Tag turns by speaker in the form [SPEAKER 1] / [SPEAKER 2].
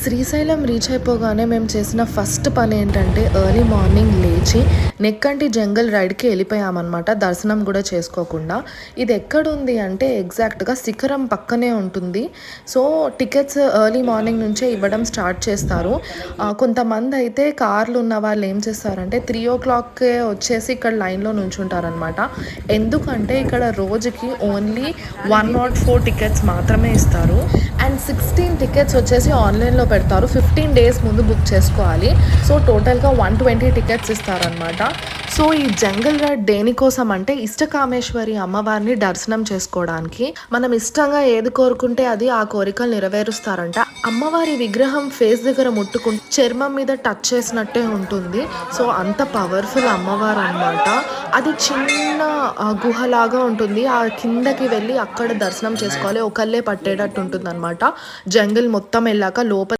[SPEAKER 1] Srisailam reach అయిపోగానే మేము చేసిన ఫస్ట్ పని ఏంటంటే ఎర్లీ మార్నింగ్ లేచి నెక్కంటి జంగల్ రైడ్కి వెళ్ళిపోయామన్నమాట, దర్శనం కూడా చేసుకోకుండా. ఇది ఎక్కడుంది అంటే ఎగ్జాక్ట్గా శిఖరం పక్కనే ఉంటుంది. సో టికెట్స్ ఎర్లీ మార్నింగ్ నుంచే ఇవ్వడం స్టార్ట్ చేస్తారు. కొంతమంది అయితే కార్లు ఉన్న వాళ్ళు ఏం చేస్తారంటే 3 o'clockకే వచ్చేసి ఇక్కడ లైన్లో నుంచుంటారనమాట. ఎందుకంటే ఇక్కడ రోజుకి ఓన్లీ 104 టికెట్స్ మాత్రమే ఇస్తారు. అండ్ 16 టికెట్స్ వచ్చేసి ఆన్లైన్లో పెడతారు. 15 డేస్ ముందు బుక్ చేసుకోవాలి. సో టోటల్గా 120 టికెట్స్ ఇస్తారనమాట. సో ఈ జంగల్ రైడ్ దేనికోసం అంటే ఇష్టకామేశ్వరి అమ్మవారిని దర్శనం చేసుకోవడానికి. మనం ఇష్టంగా ఏది కోరుకుంటే అది ఆ కోరికలు నెరవేరుస్తారంట. అమ్మవారి విగ్రహం ఫేస్ దగ్గర ముట్టుకుంటే చర్మం మీద టచ్ చేసినట్టే ఉంటుంది. సో అంత పవర్ఫుల్ అమ్మవారు అనమాట. అది చిన్న గుహలాగా ఉంటుంది. ఆ కిందకి వెళ్ళి అక్కడ దర్శనం చేసుకోవాలి. ఒకళ్ళే పట్టేటట్టు ఉంటుంది అనమాట. జంగల్ మొత్తం వెళ్ళాక లోపల